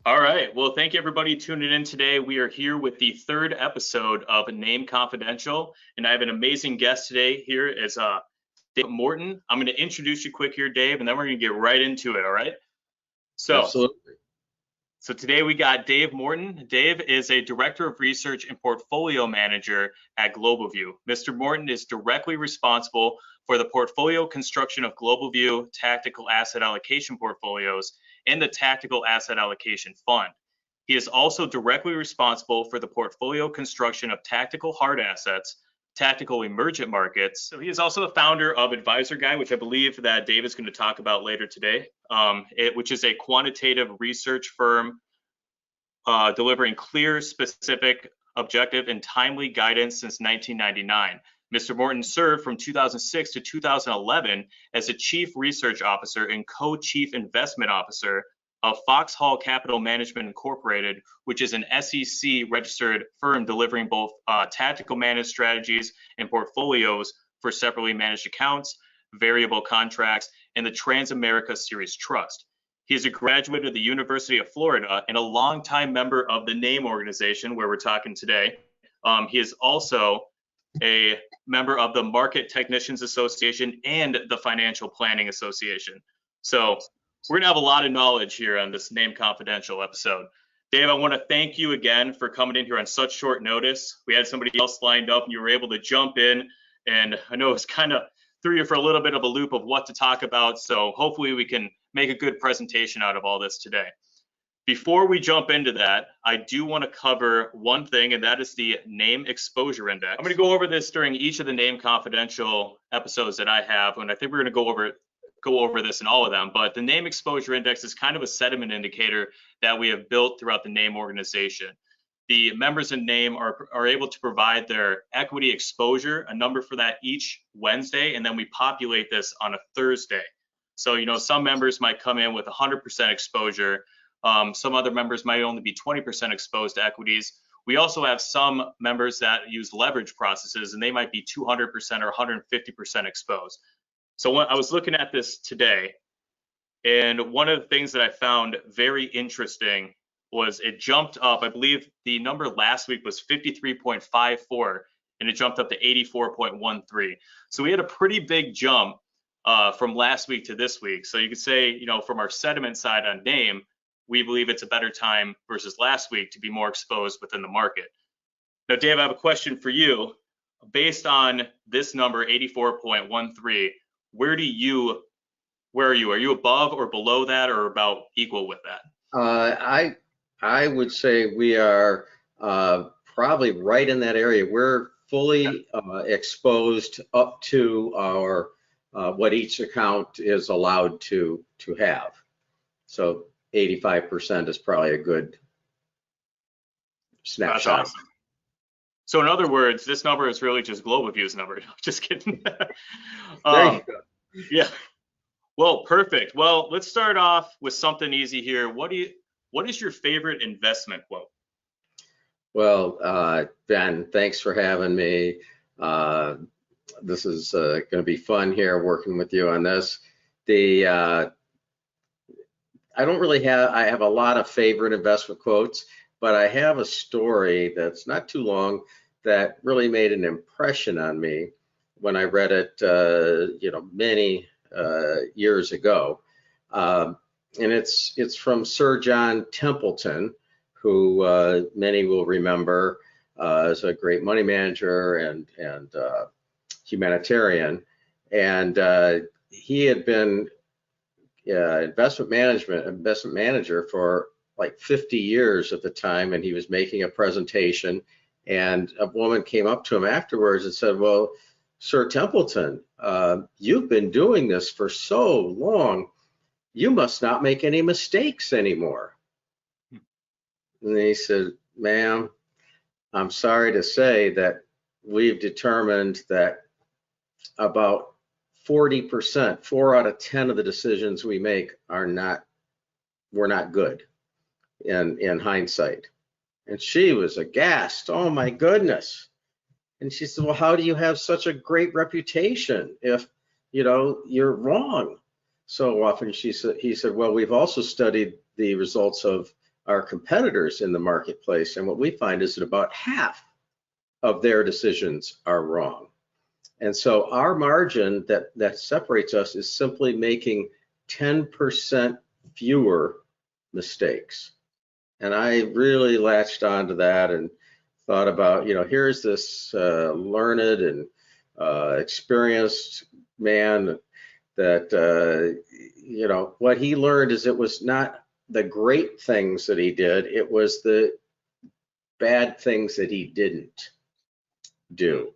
All right. Well, thank you everybody tuning in today. We are here with the third episode of NAAIM Confidential, and I have an amazing guest today. Here is Dave Morton. I'm going to introduce you quick here, Dave, and then we're going to get right into it. All right. Absolutely. So today we got Dave Morton. Dave is a Director of Research and Portfolio Manager at GlobalView. Mr. Morton is directly responsible for the portfolio construction of GlobalView tactical asset allocation portfolios and the Tactical Asset Allocation Fund. He is also directly responsible for the portfolio construction of tactical hard assets, tactical emergent markets. So he is also the founder of Advisor Guy, which I believe that Dave is going to talk about later today, which is a quantitative research firm delivering clear, specific, objective, and timely guidance since 1999. Mr. Morton served from 2006 to 2011 as a Chief Research Officer and Co-Chief Investment Officer of Foxhall Capital Management Incorporated, which is an SEC-registered firm delivering both tactical managed strategies and portfolios for separately managed accounts, variable contracts, and the Transamerica Series Trust. He is a graduate of the University of Florida and a longtime member of the NAAIM organization, where we're talking today. He is also a member of the Market Technicians Association and the Financial Planning Association. So we're gonna have a lot of knowledge here on this NAAIM Confidential episode. Dave, I wanna thank you again for coming in here on such short notice. We had somebody else lined up and you were able to jump in, and I know it's kind of threw you for a little bit of a loop of what to talk about. So hopefully we can make a good presentation out of all this today. Before we jump into that, I do want to cover one thing, and that is the NAAIM Exposure Index. I'm going to go over this during each of the NAAIM Confidential episodes that I have, and I think we're going to go over this in all of them. But the NAAIM Exposure Index is kind of a sentiment indicator that we have built throughout the NAAIM organization. The members in NAAIM are able to provide their equity exposure, a number for that each Wednesday, and then we populate this on a Thursday. So, some members might come in with 100% exposure. Some other members might only be 20% exposed to equities. We also have some members that use leverage processes, and they might be 200% or 150% exposed. So when I was looking at this today, and one of the things that I found very interesting was it jumped up. I believe the number last week was 53.54, and it jumped up to 84.13. So we had a pretty big jump from last week to this week. So you could say, from our sentiment side on NAAIM, we believe it's a better time versus last week to be more exposed within the market. Now, Dave, I have a question for you. Based on this number, 84.13, where are you? Are you above or below that, or about equal with that? I would say we are probably right in that area. We're fully exposed up to our what each account is allowed to have. So 85% is probably a good snapshot. That's awesome. So in other words, this number is really just GlobalView's number. Just kidding. There you go. Yeah. Well, perfect. Well, let's start off with something easy here. What is your favorite investment quote? Well, Ben, thanks for having me. This is going to be fun here working with you on this. I don't really I have a lot of favorite investment quotes, but I have a story that's not too long that really made an impression on me when I read it, many years ago. And it's from Sir John Templeton, who many will remember as a great money manager and humanitarian. And he had been investment manager for like 50 years at the time, and he was making a presentation, and a woman came up to him afterwards and said, "Well, Sir Templeton, you've been doing this for so long, you must not make any mistakes anymore." And he said, "Ma'am, I'm sorry to say that we've determined that about 40%, 4 out of 10 of the decisions we make were not good in hindsight." And she was aghast. "Oh my goodness." And she said, "Well, how do you have such a great reputation if you're wrong so often?" He said, "Well, we've also studied the results of our competitors in the marketplace. And what we find is that about half of their decisions are wrong. And so our margin that separates us is simply making 10% fewer mistakes. And I really latched onto that and thought about, here's this learned and experienced man that, what he learned is it was not the great things that he did, it was the bad things that he didn't do.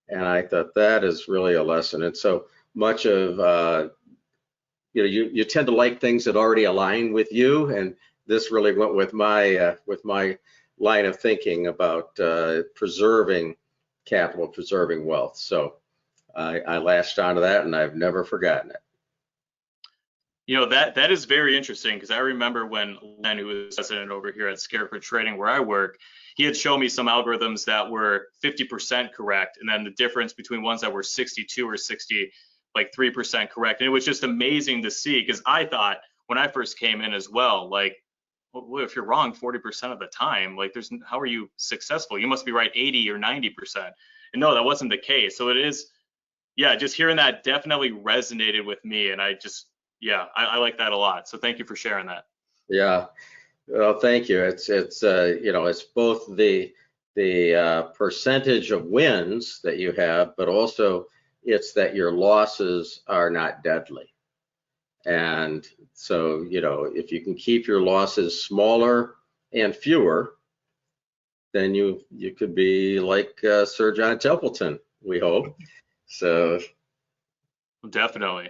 And I thought that is really a lesson. And so much of, you tend to like things that already align with you. And this really went with my line of thinking about preserving capital, preserving wealth. So I latched onto that and I've never forgotten it. That is very interesting, because I remember when Len, who was president over here at Scarecrow Trading where I work, he had shown me some algorithms that were 50% correct, and then the difference between ones that were 62 or 60, like 3% correct. And it was just amazing to see, because I thought when I first came in as well, like, well, if you're wrong 40% of the time, like how are you successful? You must be right 80 or 90%. And no, that wasn't the case. So it is, just hearing that definitely resonated with me. And I like that a lot. So thank you for sharing that. Yeah, well, thank you. It's both the percentage of wins that you have, but also it's that your losses are not deadly. And so, if you can keep your losses smaller and fewer, then you could be like Sir John Templeton, we hope. So definitely.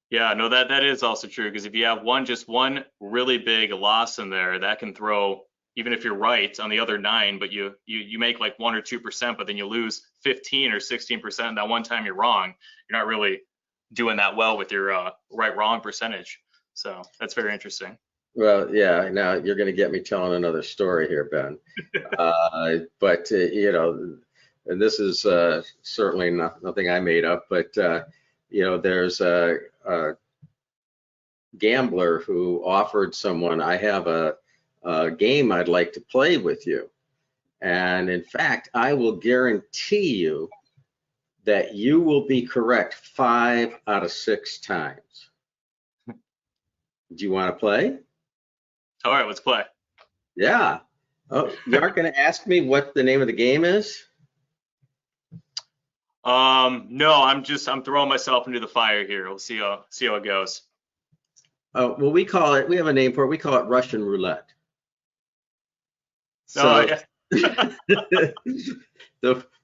Yeah, no, that is also true, because if you have just one really big loss in there, that can throw, even if you're right on the other 9, but you make like 1 or 2%, but then you lose 15 or 16% that one time you're wrong, you're not really doing that well with your right-wrong percentage. So that's very interesting. Well, yeah, now you're going to get me telling another story here, Ben. But and this is certainly nothing I made up, but there's a gambler who offered someone, I have a game I'd like to play with you. And in fact, I will guarantee you that you will be correct 5 out of 6 times. Do you want to play? All right, let's play. Yeah. Oh, you aren't going to ask me what the name of the game is? No, I'm throwing myself into the fire here. We'll see how it goes. Oh, well, we have a name for it. We call it Russian roulette. So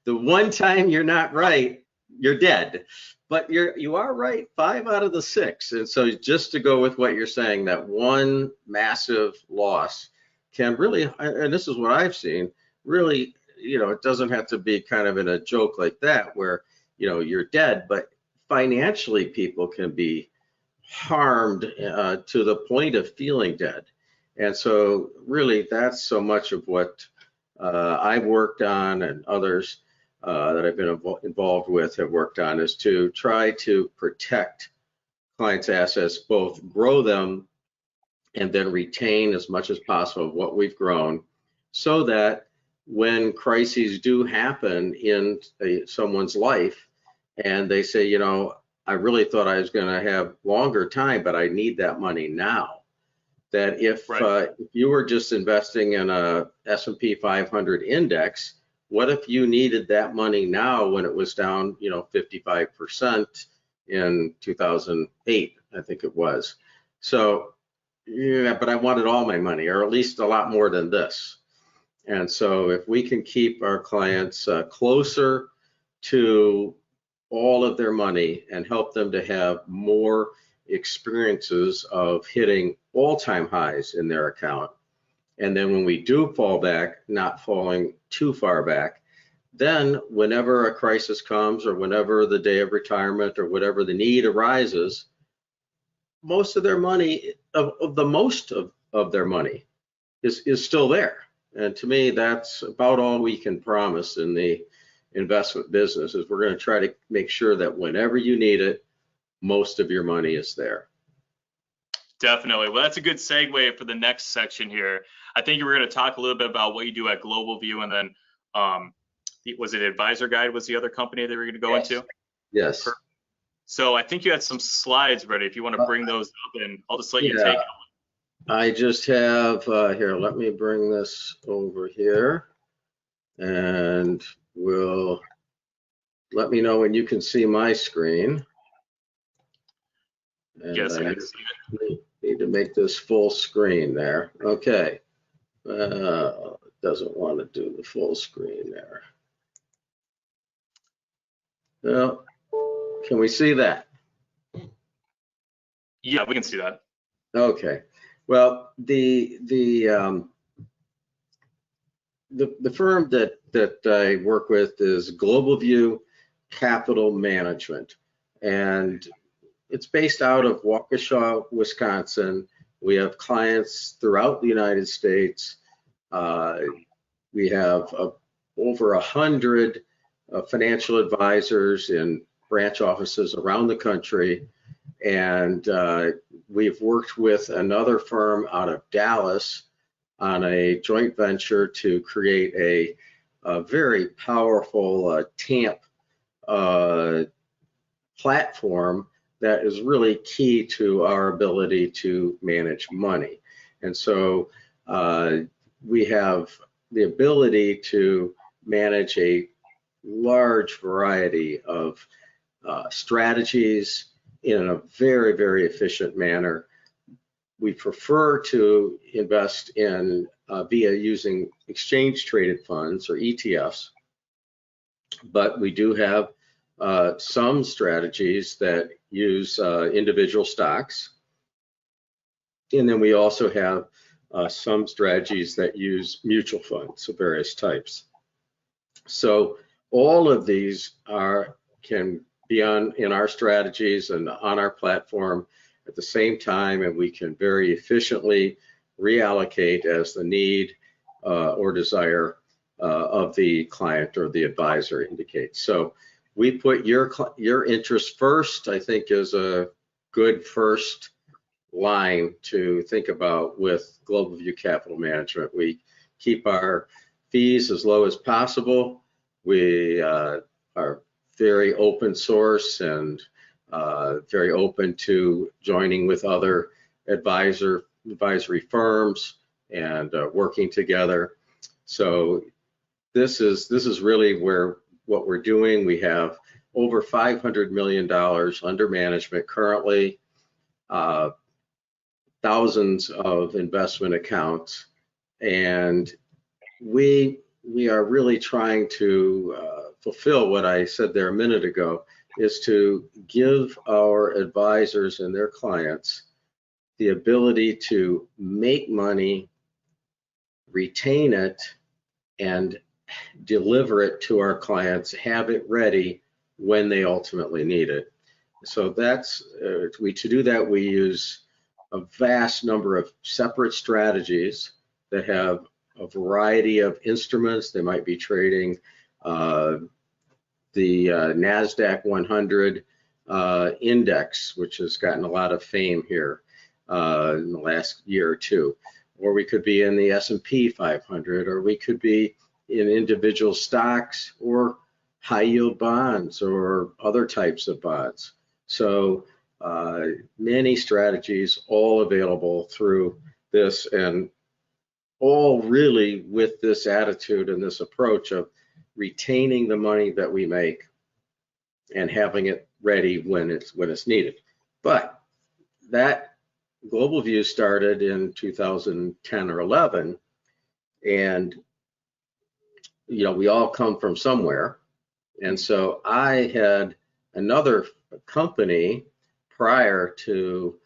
the one time you're not right, you're dead. But you are right 5 out of the 6. And so just to go with what you're saying, that one massive loss can really, and this is what I've seen, really, it doesn't have to be kind of in a joke like that where, you're dead, but financially people can be harmed to the point of feeling dead. And so really that's so much of what I've worked on, and others that I've been involved with have worked on, is to try to protect clients' assets, both grow them and then retain as much as possible of what we've grown, so that when crises do happen in someone's life and they say, I really thought I was going to have longer time, but I need that money now. That if you were just investing in a S&P 500 index, what if you needed that money now when it was down, 55% in 2008, I think it was. So, yeah, but I wanted all my money, or at least a lot more than this. And so if we can keep our clients closer to all of their money and help them to have more experiences of hitting all-time highs in their account, and then when we do fall back, not falling too far back, then whenever a crisis comes, or whenever the day of retirement, or whatever the need arises, most of their money, most of their money is still there. And to me, that's about all we can promise in the investment business, is we're going to try to make sure that whenever you need it, most of your money is there. Definitely. Well, that's a good segue for the next section here. I think you were going to talk a little bit about what you do at Global View, and then was it Advisor Guide was the other company that we were going to go into? Yes. So I think you had some slides ready. If you want to bring those up, and I'll just let you take it. I just have here. Let me bring this over here, and we'll let me know when you can see my screen. And Yes, I I can see it. need to make this full screen there. Okay. Doesn't want to do the full screen there. Well, can we see that? Yeah, we can see that. Okay. Well, the firm that I work with is Global View Capital Management, and it's based out of Waukesha, Wisconsin. We have clients throughout the United States. We have over 100 financial advisors in branch offices around the country, and we've worked with another firm out of Dallas on a joint venture to create a very powerful TAMP platform that is really key to our ability to manage money. And so we have the ability to manage a large variety of strategies in a very, very efficient manner. We prefer to invest in via using exchange traded funds or ETFs, but we do have some strategies that use individual stocks. And then we also have some strategies that use mutual funds of various types. So all of these can be in our strategies and on our platform at the same time, and we can very efficiently reallocate as the need or desire of the client or the advisor indicates. So we put your interest first, I think, is a good first line to think about with Global View Capital Management. We keep our fees as low as possible. We are very open source and very open to joining with other advisory firms and working together. So this is really what we're doing. We have over $500 million under management currently, thousands of investment accounts, and we are really trying to fulfill what I said there a minute ago, is to give our advisors and their clients the ability to make money, retain it, and deliver it to our clients, have it ready when they ultimately need it. So that's to do that, we use a vast number of separate strategies that have a variety of instruments. They might be trading the NASDAQ 100 index, which has gotten a lot of fame here in the last year or two, or we could be in the S&P 500, or we could be in individual stocks or high yield bonds or other types of bonds. So many strategies, all available through this, and all really with this attitude and this approach of retaining the money that we make and having it ready when it's needed. But that Global View started in 2010 or 11, and we all come from somewhere. And so I had another company prior to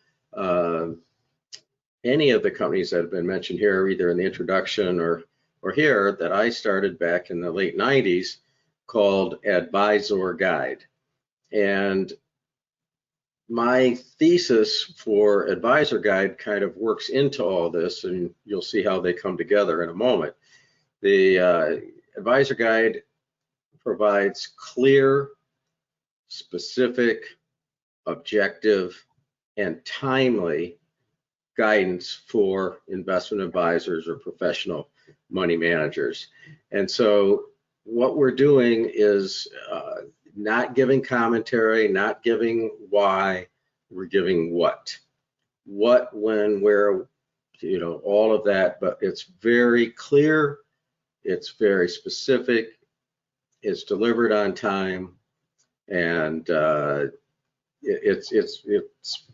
any of the companies that have been mentioned here, either in the introduction or here, that I started back in the late 90s, called Advisor Guide. And my thesis for Advisor Guide kind of works into all this, and you'll see how they come together in a moment. The Advisor Guide provides clear, specific, objective, and timely guidance for investment advisors or professional money managers. And so what we're doing is not giving commentary, not giving why, we're giving what, when, where, all of that, but it's very clear, it's very specific, it's delivered on time, and it's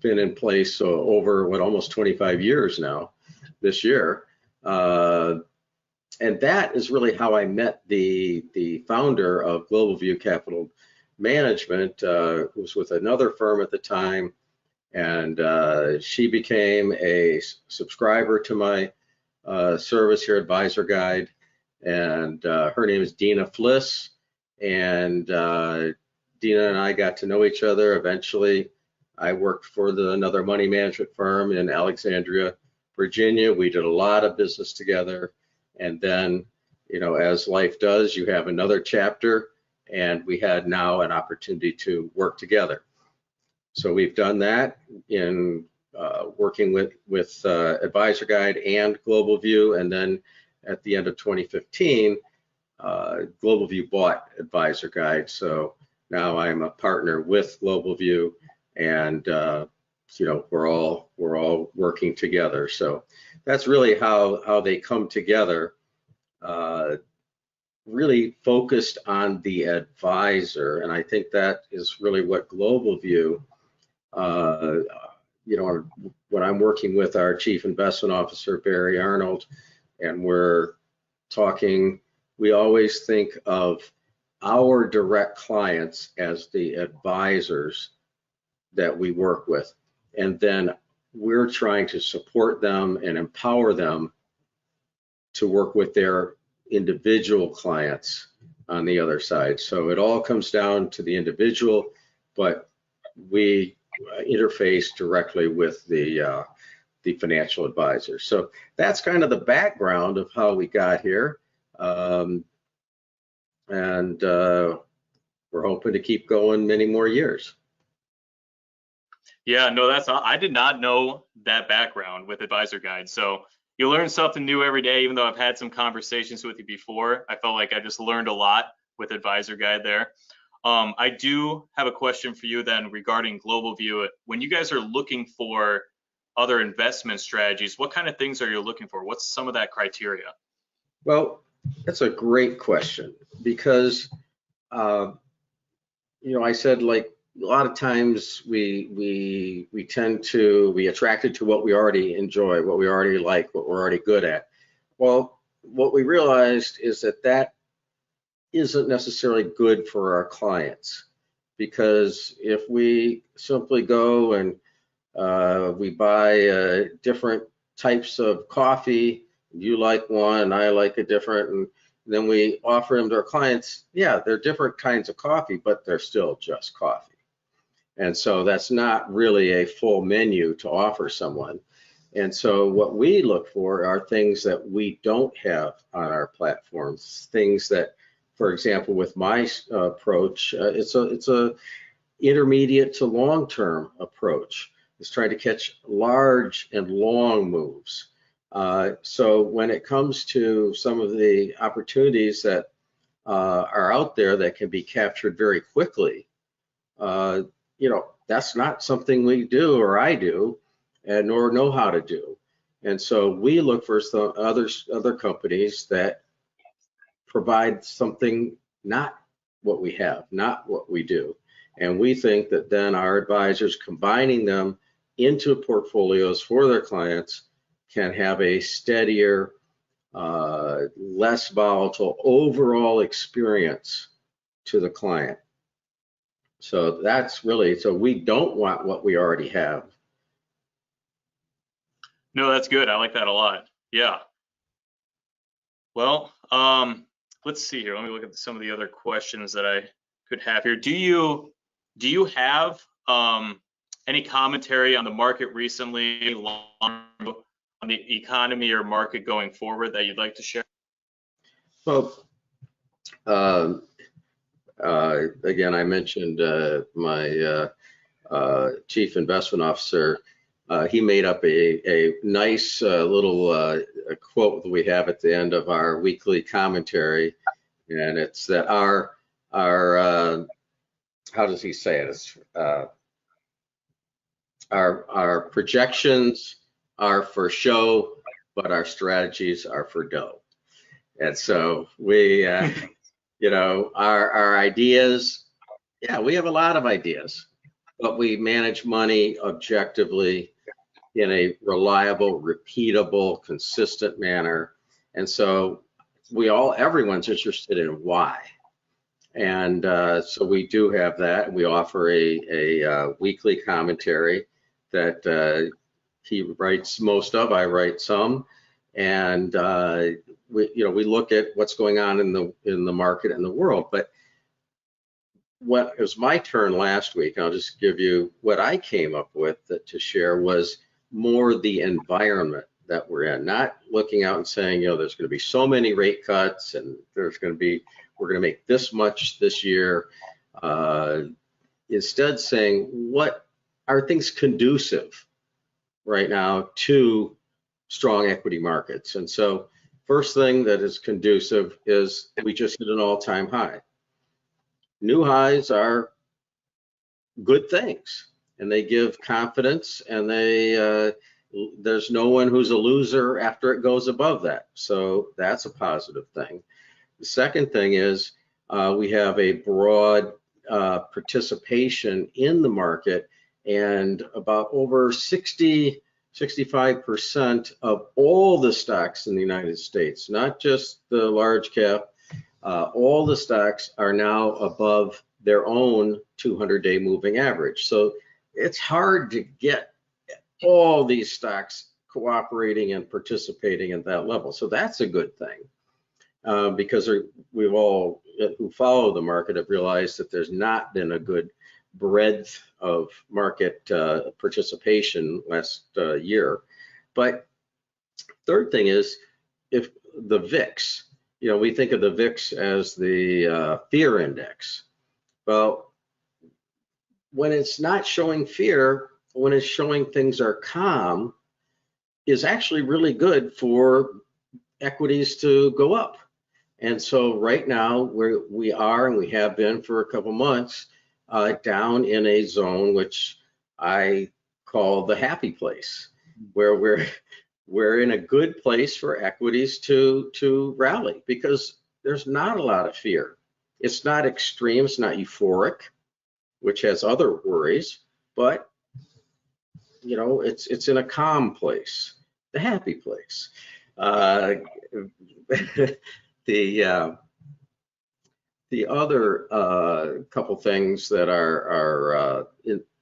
been in place over almost 25 years now this year. And that is really how I met the founder of Global View Capital Management, who was with another firm at the time, and she became a subscriber to my service here, Advisor Guide, and her name is Dina Fliss, and Dina and I got to know each other. Eventually, I worked for another money management firm in Alexandria, Virginia. We did a lot of business together. And then, as life does, you have another chapter, and we had now an opportunity to work together. So we've done that in working with Advisor Guide and Global View. And then at the end of 2015, Global View bought Advisor Guide. So now I'm a partner with Global View, and we're all working together. So that's really how they come together, really focused on the advisor. And I think that is really what Global View, when I'm working with our Chief Investment Officer, Barry Arnold, and we're talking, we always think of our direct clients as the advisors that we work with. And then we're trying to support them and empower them to work with their individual clients on the other side. So it all comes down to the individual, but we interface directly with the financial advisor. So that's kind of the background of how we got here. And we're hoping to keep going many more years. Yeah, no, I did not know that background with Advisor Guide. So you learn something new every day. Even though I've had some conversations with you before, I felt like I just learned a lot with Advisor Guide there. I do have a question for you then regarding Global View. When you guys are looking for other investment strategies, what kind of things are you looking for? What's some of that criteria? Well, that's a great question, because I said, like, a lot of times we tend to be attracted to what we already enjoy, what we already like, what we're already good at. Well, what we realized is that isn't necessarily good for our clients, because if we simply go and we buy different types of coffee, you like one, I like a different, and then we offer them to our clients, yeah, they're different kinds of coffee, but they're still just coffee. And so that's not really a full menu to offer someone. And so what we look for are things that we don't have on our platforms, things that, for example, with my approach, it's a intermediate to long-term approach. It's trying to catch large and long moves. So when it comes to some of the opportunities that are out there that can be captured very quickly, that's not something we do or I do, and nor know how to do. And so we look for some other companies that provide something not what we have, not what we do. And we think that then our advisors, combining them into portfolios for their clients, can have a steadier, less volatile overall experience to the client. So that's really, so we don't want what we already have. No, that's good. I like that a lot. Yeah. Well, let's see here. Let me look at some of the other questions that I could have here. Do you have any commentary on the market recently, on the economy or market going forward that you'd like to share? Well, again, I mentioned my chief investment officer he made up a nice little a quote that we have at the end of our weekly commentary, and it's that our how does he say it? It's our projections are for show, but our strategies are for dough. And so we, our ideas, yeah, we have a lot of ideas, but we manage money objectively in a reliable, repeatable, consistent manner. And so everyone's interested in why. And so we do have that. We offer a weekly commentary that he writes most of, I write some, and we look at what's going on in the market and the world. But what it was my turn last week, and I'll just give you what I came up with to share, was more the environment that we're in, not looking out and saying, there's going to be so many rate cuts and we're going to make this much this year. Instead saying, what are things conducive right now to strong equity markets? And so first thing that is conducive is we just hit an all-time high. New highs are good things, and they give confidence, and there's no one who's a loser after it goes above that. So that's a positive thing. The second thing is we have a broad participation in the market, and about over 65% of all the stocks in the United States, not just the large cap, all the stocks are now above their own 200-day moving average. So it's hard to get all these stocks cooperating and participating at that level. So that's a good thing, because we've all who follow the market have realized that there's not been a good breadth of market participation last year. But third thing is, if the VIX, we think of the VIX as the fear index. Well, when it's not showing fear, when it's showing things are calm, is actually really good for equities to go up. And so right now we are, and we have been for a couple months, down in a zone which I call the happy place, where we're in a good place for equities to rally, because there's not a lot of fear. It's not extreme, it's not euphoric, which has other worries, but it's in a calm place, the happy place. The other couple things that are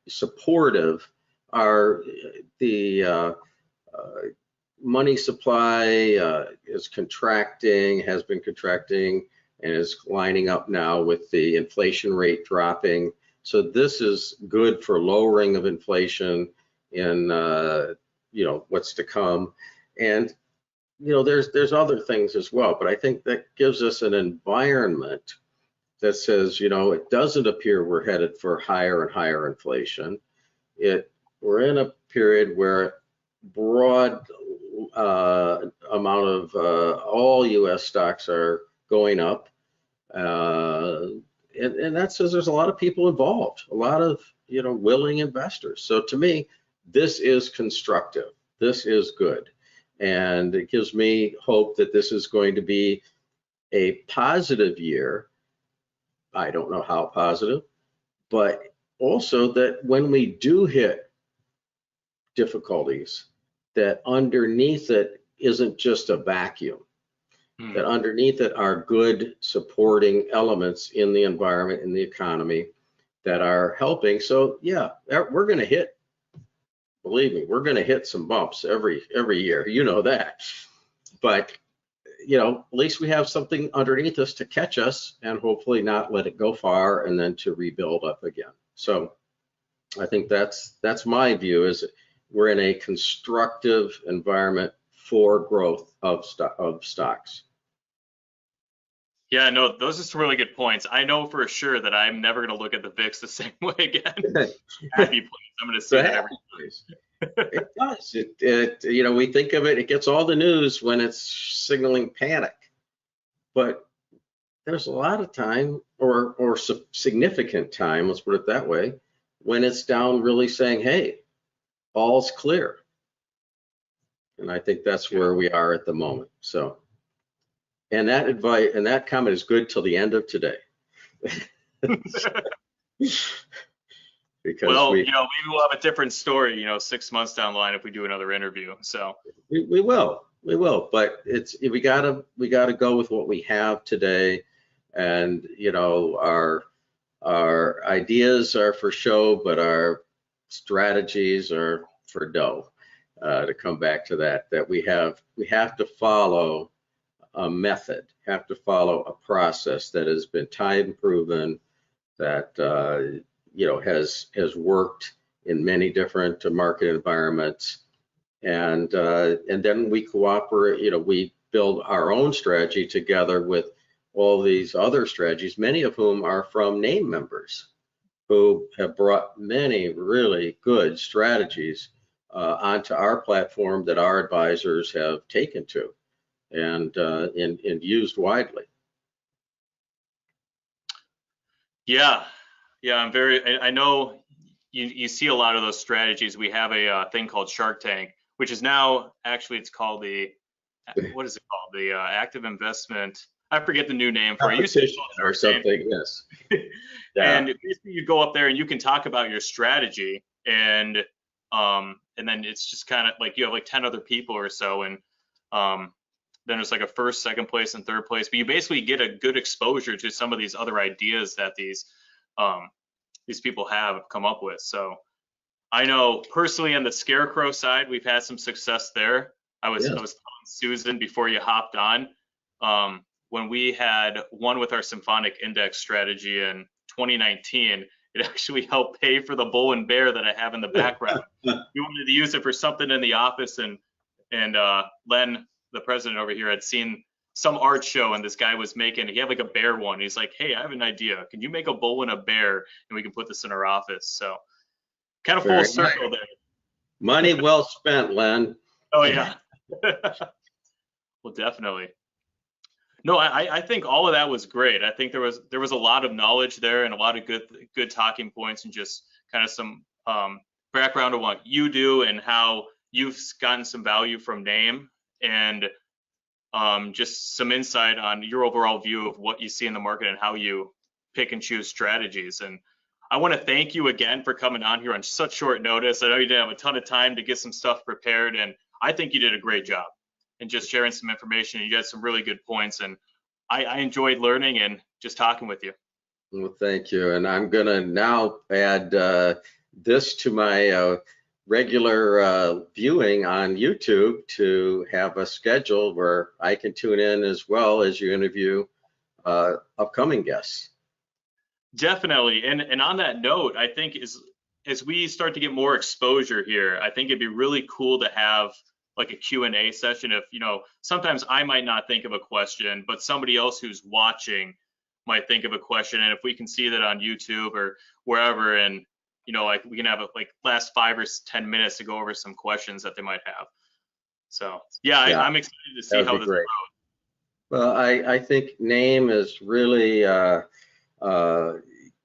supportive are the money supply is contracting, has been contracting, and is lining up now with the inflation rate dropping. So this is good for lowering of inflation in what's to come. And there's other things as well, but I think that gives us an environment that says, it doesn't appear we're headed for higher and higher inflation. We're in a period where broad amount of all U.S. stocks are going up, and that says there's a lot of people involved, a lot of willing investors. So to me, this is constructive. This is good, and it gives me hope that this is going to be a positive year. I don't know how positive, but also that when we do hit difficulties, that underneath it isn't just a vacuum, that underneath it are good supporting elements in the environment, in the economy, that are helping. So yeah, we're going to hit, believe me, we're going to hit some bumps every year, that. But at least we have something underneath us to catch us, and hopefully not let it go far, and then to rebuild up again. So I think that's my view, is we're in a constructive environment for growth of stocks. Yeah, no, those are some really good points. I know for sure that I'm never going to look at the VIX the same way again. Happy place. I'm going to see that every place. It does. We think of it, it gets all the news when it's signaling panic. But there's a lot of time or significant time, let's put it that way, when it's down really saying, hey, all's clear. And I think that's where we are at the moment. So, and that advice and that comment is good till the end of today. Because well, maybe we'll have a different story, 6 months down the line if we do another interview. So we will, but we gotta go with what we have today, and our ideas are for show, but our strategies are for dough. To come back to that we have to follow a method, have to follow a process that has been time proven, that has worked in many different market environments, and then we cooperate. We build our own strategy together with all these other strategies, many of whom are from NAAIM members who have brought many really good strategies onto our platform that our advisors have taken to and used widely. Yeah, I know you see a lot of those strategies. We have a thing called Shark Tank, which is now actually it's called what is it called? The active investment. I forget the new name for it. Or something, yes. Yeah. And basically you go up there and you can talk about your strategy, and then it's just kind of like you have like 10 other people or so, and then there's like a first, second place, and third place. But you basically get a good exposure to some of these other ideas that these people have come up with. So I know personally on the scarecrow side, we've had some success there. I was telling Susan before you hopped on, when we had one with our symphonic index strategy in 2019, it actually helped pay for the bull and bear that I have in the background. We wanted to use it for something in the office, and Len, the president over here, had seen some art show, and this guy was he had like a bear one. He's like, hey, I have an idea. Can you make a bull and a bear, and we can put this in our office? So kind of full circle there. Money well spent, Len. Oh yeah. Well, definitely. No, I think all of that was great. I think there was a lot of knowledge there and a lot of good talking points, and just kind of some background on what you do and how you've gotten some value from NAAIM, and just some insight on your overall view of what you see in the market and how you pick and choose strategies. And I want to thank you again for coming on here on such short notice. I know you didn't have a ton of time to get some stuff prepared, and I think you did a great job and just sharing some information. You got some really good points, and I enjoyed learning and just talking with you. Well, thank you. And I'm going to now add this to my regular viewing on YouTube to have a schedule where I can tune in as well as you interview upcoming guests. Definitely. And on that note, I think as we start to get more exposure here, I think it'd be really cool to have like a Q&A session. If, sometimes I might not think of a question, but somebody else who's watching might think of a question. And if we can see that on YouTube or wherever, and, like we can have like last 5 or 10 minutes to go over some questions that they might have. So yeah. I'm excited to see how this goes. Well, I think NAAIM is really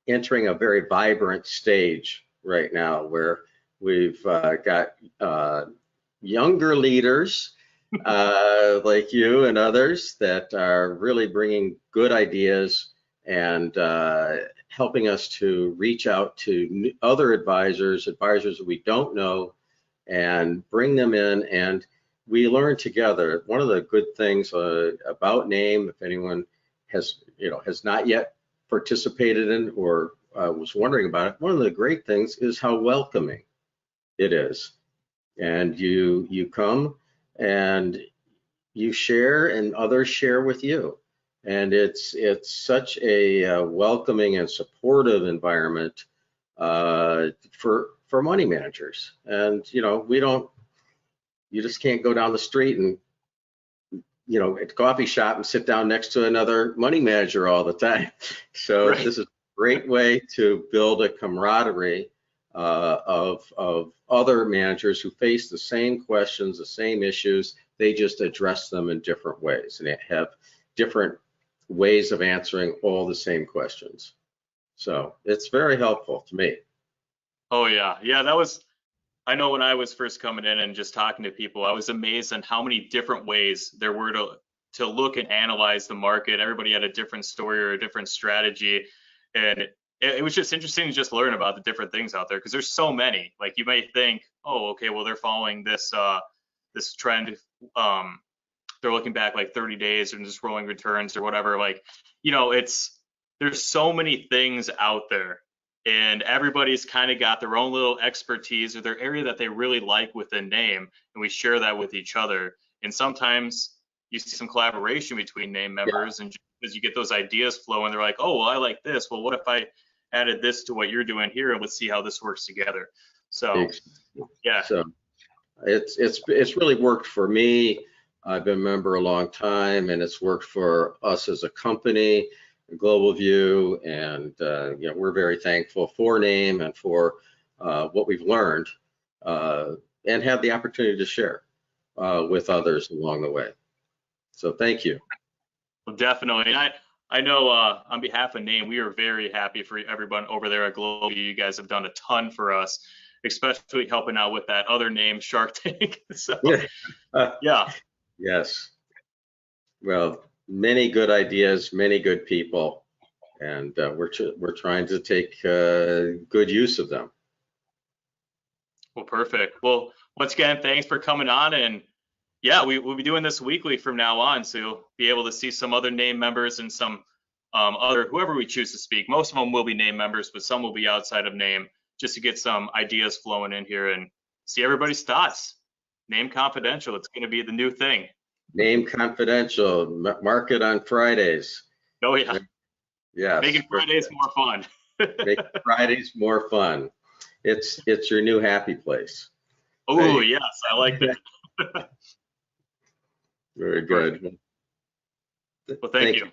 entering a very vibrant stage right now, where we've got younger leaders like you and others that are really bringing good ideas and helping us to reach out to other advisors we don't know, and bring them in, and we learn together. One of the good things about NAAIM, if anyone has not yet participated in or was wondering about it, one of the great things is how welcoming it is. And you come and you share, and others share with you, and it's such a welcoming and supportive environment for money managers. And you just can't go down the street and at the coffee shop and sit down next to another money manager all the time. So This is a great way to build a camaraderie of other managers who face the same questions, the same issues. They just address them in different ways, and they have different ways of answering all the same questions. So it's very helpful to me. Oh yeah, yeah. I know when I was first coming in and just talking to people, I was amazed on how many different ways there were to look and analyze the market. Everybody had a different story or a different strategy, and it was just interesting to just learn about the different things out there, because there's so many. Like, you may think, oh, okay, well, they're following this this trend. They're looking back like 30 days and just rolling returns or whatever. Like, there's so many things out there, and everybody's kind of got their own little expertise or their area that they really like within NAAIM, and we share that with each other. And sometimes you see some collaboration between NAAIM members, and as you get those ideas flowing, they're like, oh, well, I like this. Well, what if I added this to what you're doing here, and let's see how this works together. So yeah. So it's really worked for me. I've been a member a long time, and it's worked for us as a company, Global View, and we're very thankful for NAAIM and for what we've learned, and have the opportunity to share with others along the way. So thank you. Well, definitely. And I know on behalf of NAAIM, we are very happy for everyone over there at Global View. You guys have done a ton for us, especially helping out with that other NAAIM, Shark Tank. So yeah. Yes. Well, many good ideas, many good people, and we're trying to take good use of them. Well, perfect. Well, once again, thanks for coming on, and yeah, we'll be doing this weekly from now on, so you'll be able to see some other NAAIM members and some other, whoever we choose to speak. Most of them will be NAAIM members, but some will be outside of NAAIM, just to get some ideas flowing in here and see everybody's thoughts. NAAIM Confidential, it's going to be the new thing. NAAIM Confidential, market on Fridays. Oh yeah. Yeah. Making Fridays more fun. Making Fridays more fun. It's your new happy place. Oh yes, I like that. Very good. Well, thank you.